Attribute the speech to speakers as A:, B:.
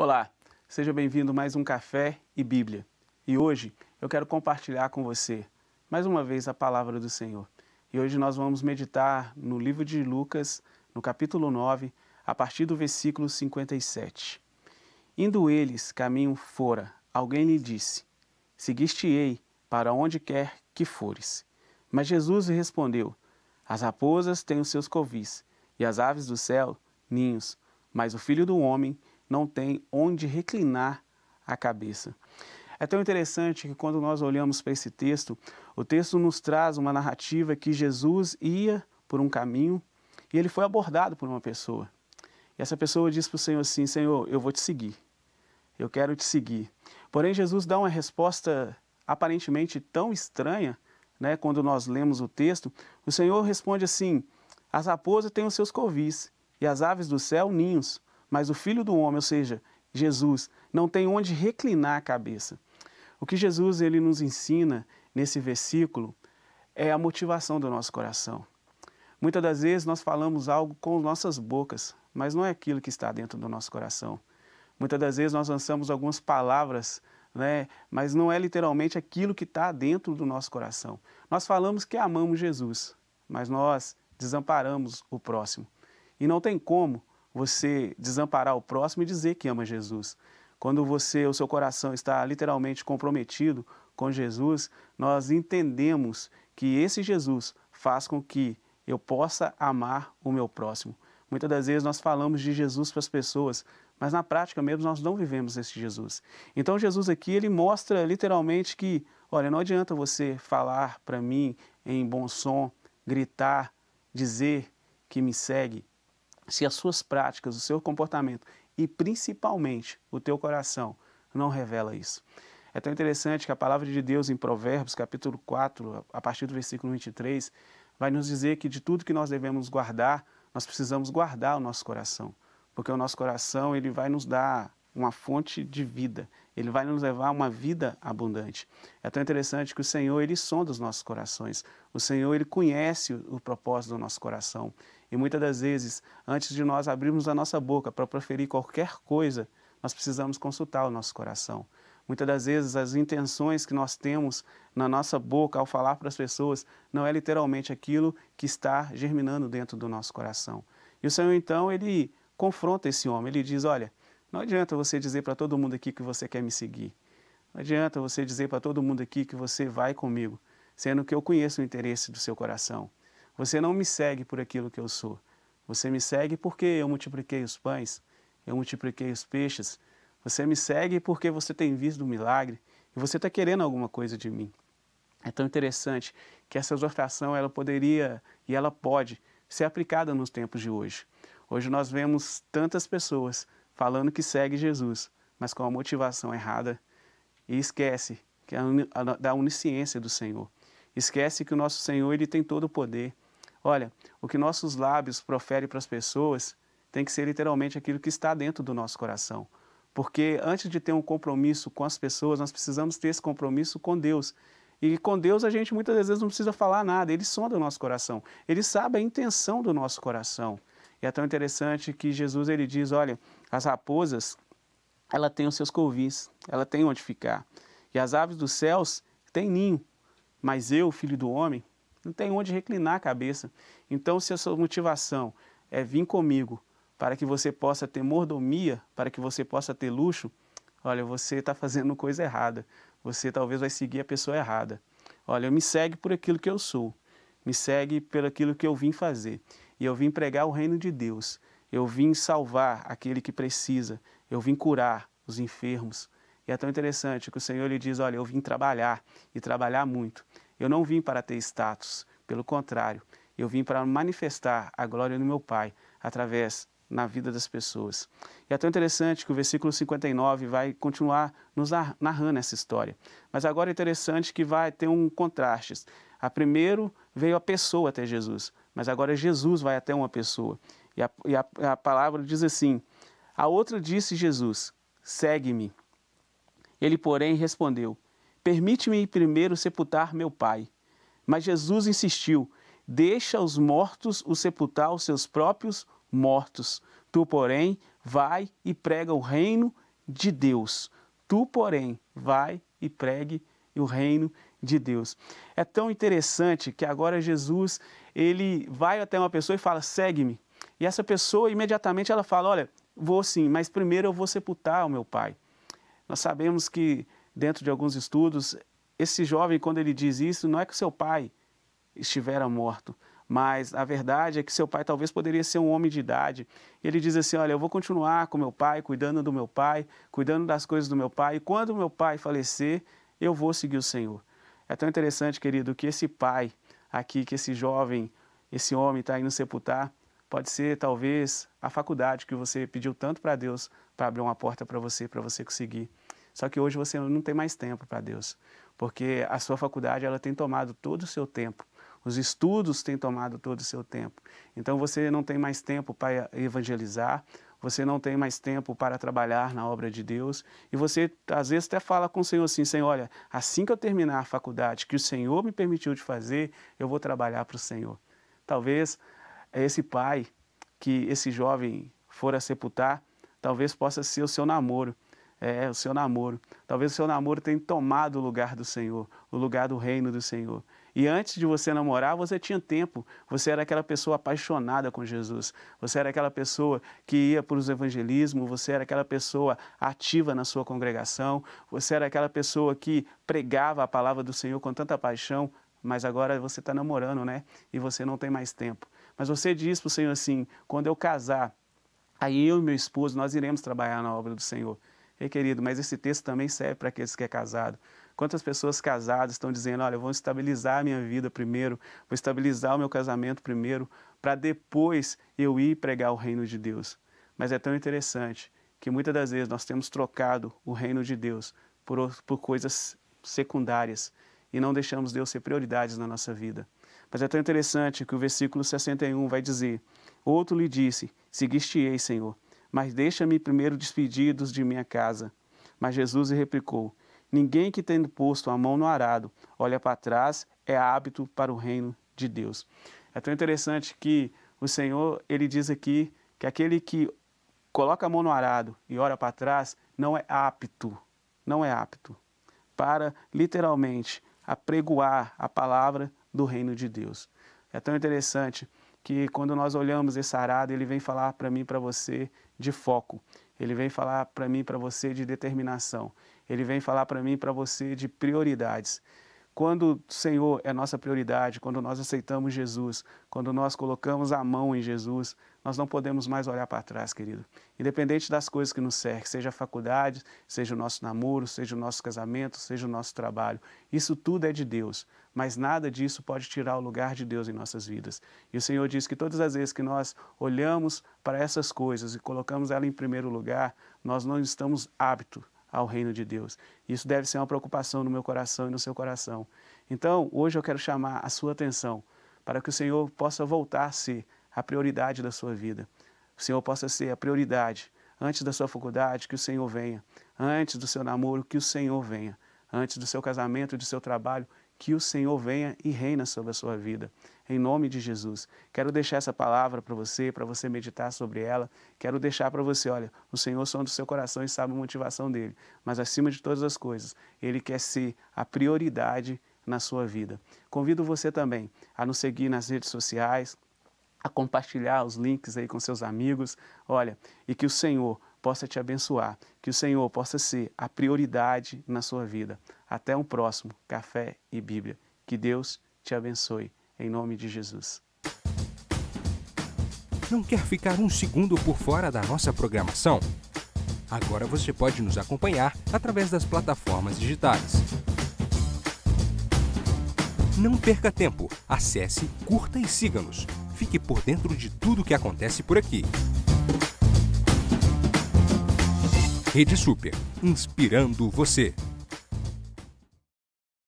A: Olá, seja bem-vindo a mais um Café e Bíblia. E hoje eu quero compartilhar com você, mais uma vez, a palavra do Senhor. E hoje nós vamos meditar no livro de Lucas, no capítulo 9, a partir do versículo 57. Indo eles caminho fora, alguém lhe disse: Seguiste-ei para onde quer que fores. Mas Jesus lhe respondeu: As raposas têm os seus covis, e as aves do céu ninhos, mas o Filho do Homem não tem onde reclinar a cabeça. É tão interessante que quando nós olhamos para esse texto, o texto nos traz uma narrativa que Jesus ia por um caminho e ele foi abordado por uma pessoa. E essa pessoa diz para o Senhor assim: Senhor, eu vou te seguir, eu quero te seguir. Porém, Jesus dá uma resposta aparentemente tão estranha, né? Quando nós lemos o texto, o Senhor responde assim: as raposas têm os seus covis e as aves do céu ninhos, mas o Filho do Homem, ou seja, Jesus, não tem onde reclinar a cabeça. O que Jesus ele nos ensina nesse versículo é a motivação do nosso coração. Muitas das vezes nós falamos algo com nossas bocas, mas não é aquilo que está dentro do nosso coração. Muitas das vezes nós lançamos algumas palavras, né, mas não é literalmente aquilo que está dentro do nosso coração. Nós falamos que amamos Jesus, mas nós desamparamos o próximo. E não tem como você desamparar o próximo e dizer que ama Jesus. Quando o seu coração está literalmente comprometido com Jesus, nós entendemos que esse Jesus faz com que eu possa amar o meu próximo. Muitas das vezes nós falamos de Jesus para as pessoas, mas na prática mesmo nós não vivemos esse Jesus. Então Jesus aqui ele mostra literalmente que, olha, não adianta você falar para mim em bom som, gritar, dizer que me segue, se as suas práticas, o seu comportamento e principalmente o teu coração não revela isso. É tão interessante que a palavra de Deus em Provérbios, capítulo 4, a partir do versículo 23, vai nos dizer que de tudo que nós devemos guardar, nós precisamos guardar o nosso coração, porque o nosso coração ele vai nos dar uma fonte de vida, ele vai nos levar a uma vida abundante. É tão interessante que o Senhor, ele sonda os nossos corações, o Senhor, ele conhece o propósito do nosso coração. E muitas das vezes, antes de nós abrirmos a nossa boca para proferir qualquer coisa, nós precisamos consultar o nosso coração. Muitas das vezes, as intenções que nós temos na nossa boca ao falar para as pessoas não é literalmente aquilo que está germinando dentro do nosso coração. E o Senhor, então, ele confronta esse homem, ele diz: olha, não adianta você dizer para todo mundo aqui que você quer me seguir. Não adianta você dizer para todo mundo aqui que você vai comigo, sendo que eu conheço o interesse do seu coração. Você não me segue por aquilo que eu sou. Você me segue porque eu multipliquei os pães, eu multipliquei os peixes. Você me segue porque você tem visto um milagre e você está querendo alguma coisa de mim. É tão interessante que essa exortação ela poderia e ela pode ser aplicada nos tempos de hoje. Hoje nós vemos tantas pessoas falando que segue Jesus, mas com a motivação errada e esquece que da onisciência do Senhor. Esquece que o nosso Senhor ele tem todo o poder. Olha, o que nossos lábios proferem para as pessoas tem que ser literalmente aquilo que está dentro do nosso coração. Porque antes de ter um compromisso com as pessoas, nós precisamos ter esse compromisso com Deus. E com Deus a gente muitas vezes não precisa falar nada, Ele sonda o nosso coração. Ele sabe a intenção do nosso coração. E é tão interessante que Jesus ele diz: olha, as raposas, ela tem os seus covis, ela tem onde ficar. E as aves dos céus têm ninho, mas eu, Filho do Homem, não tenho onde reclinar a cabeça. Então, se a sua motivação é vir comigo para que você possa ter mordomia, para que você possa ter luxo, olha, você está fazendo coisa errada. Você talvez vai seguir a pessoa errada. Olha, me segue por aquilo que eu sou. Me segue por aquilo que eu vim fazer. E eu vim pregar o reino de Deus. Eu vim salvar aquele que precisa. Eu vim curar os enfermos. E é tão interessante que o Senhor lhe diz: olha, eu vim trabalhar e trabalhar muito. Eu não vim para ter status, pelo contrário, eu vim para manifestar a glória do meu Pai através na vida das pessoas. E é tão interessante que o versículo 59 vai continuar nos narrando essa história. Mas agora é interessante que vai ter um contraste. Primeiro veio a pessoa até Jesus, mas agora Jesus vai até uma pessoa. E a palavra diz assim: a outra disse Jesus: segue-me. Ele, porém, respondeu: permite-me ir primeiro sepultar meu pai. Mas Jesus insistiu: deixa os mortos o sepultar os seus próprios mortos. Tu, porém, vai e prega o reino de Deus. Tu, porém, vai e pregue o reino de Deus. É tão interessante que agora Jesus, ele vai até uma pessoa e fala, segue-me. E essa pessoa, imediatamente, ela fala, olha, vou sim, mas primeiro eu vou sepultar o meu pai. Nós sabemos que, dentro de alguns estudos, esse jovem, quando ele diz isso, não é que seu pai estivera morto, mas a verdade é que seu pai talvez poderia ser um homem de idade. Ele diz assim, olha, eu vou continuar com meu pai, cuidando do meu pai, cuidando das coisas do meu pai, e quando meu pai falecer, eu vou seguir o Senhor. É tão interessante, querido, que esse pai aqui, que esse jovem, esse homem está indo sepultar, pode ser talvez a faculdade que você pediu tanto para Deus para abrir uma porta para você conseguir. Só que hoje você não tem mais tempo para Deus, porque a sua faculdade ela tem tomado todo o seu tempo. Os estudos têm tomado todo o seu tempo. Então você não tem mais tempo para evangelizar, você não tem mais tempo para trabalhar na obra de Deus. E você às vezes até fala com o Senhor assim, Senhor, olha, assim que eu terminar a faculdade que o Senhor me permitiu de fazer, eu vou trabalhar para o Senhor. Talvez esse pai que esse jovem for a sepultar, talvez possa ser o seu namoro. O seu namoro. Talvez o seu namoro tenha tomado o lugar do Senhor, o lugar do reino do Senhor. E antes de você namorar, você tinha tempo. Você era aquela pessoa apaixonada com Jesus. Você era aquela pessoa que ia para os evangelismos. Você era aquela pessoa ativa na sua congregação. Você era aquela pessoa que pregava a palavra do Senhor com tanta paixão. Mas agora você está namorando, né? E você não tem mais tempo. Mas você diz para o Senhor assim, quando eu casar, aí eu e meu esposo, nós iremos trabalhar na obra do Senhor. Ei, querido, mas esse texto também serve para aqueles que é casado. Quantas pessoas casadas estão dizendo, olha, eu vou estabilizar a minha vida primeiro, vou estabilizar o meu casamento primeiro, para depois eu ir pregar o reino de Deus. Mas é tão interessante que muitas das vezes nós temos trocado o reino de Deus por coisas secundárias e não deixamos Deus ser prioridades na nossa vida. Mas é tão interessante que o versículo 61 vai dizer, outro lhe disse, seguiste-ei, Senhor, mas deixa-me primeiro despedidos de minha casa. Mas Jesus lhe replicou, ninguém que tendo posto a mão no arado, olha para trás, é apto para o reino de Deus. É tão interessante que o Senhor, ele diz aqui que aquele que coloca a mão no arado e olha para trás, não é apto para, literalmente, apregoar a palavra do reino de Deus. É tão interessante que quando nós olhamos esse arado, ele vem falar para mim e para você de foco. Ele vem falar para mim e para você de determinação. Ele vem falar para mim e para você de prioridades. Quando o Senhor é nossa prioridade, quando nós aceitamos Jesus, quando nós colocamos a mão em Jesus, nós não podemos mais olhar para trás, querido. Independente das coisas que nos cercam, seja a faculdade, seja o nosso namoro, seja o nosso casamento, seja o nosso trabalho. Isso tudo é de Deus, mas nada disso pode tirar o lugar de Deus em nossas vidas. E o Senhor diz que todas as vezes que nós olhamos para essas coisas e colocamos ela em primeiro lugar, nós não estamos aptos ao reino de Deus. Isso deve ser uma preocupação no meu coração e no seu coração. Então, hoje eu quero chamar a sua atenção para que o Senhor possa voltar a ser a prioridade da sua vida. O Senhor possa ser a prioridade. Antes da sua faculdade, que o Senhor venha. Antes do seu namoro, que o Senhor venha. Antes do seu casamento e do seu trabalho, que o Senhor venha e reina sobre a sua vida. Em nome de Jesus. Quero deixar essa palavra para você meditar sobre ela. Quero deixar para você, olha, o Senhor sonda o seu coração e sabe a motivação dele. Mas acima de todas as coisas, Ele quer ser a prioridade na sua vida. Convido você também a nos seguir nas redes sociais, a compartilhar os links aí com seus amigos, olha, e que o Senhor possa te abençoar, que o Senhor possa ser a prioridade na sua vida. Até um próximo Café e Bíblia. Que Deus te abençoe, em nome de Jesus.
B: Não quer ficar um segundo por fora da nossa programação? Agora você pode nos acompanhar através das plataformas digitais. Não perca tempo, acesse, curta e siga-nos. Fique por dentro de tudo o que acontece por aqui. Rede Super, inspirando você.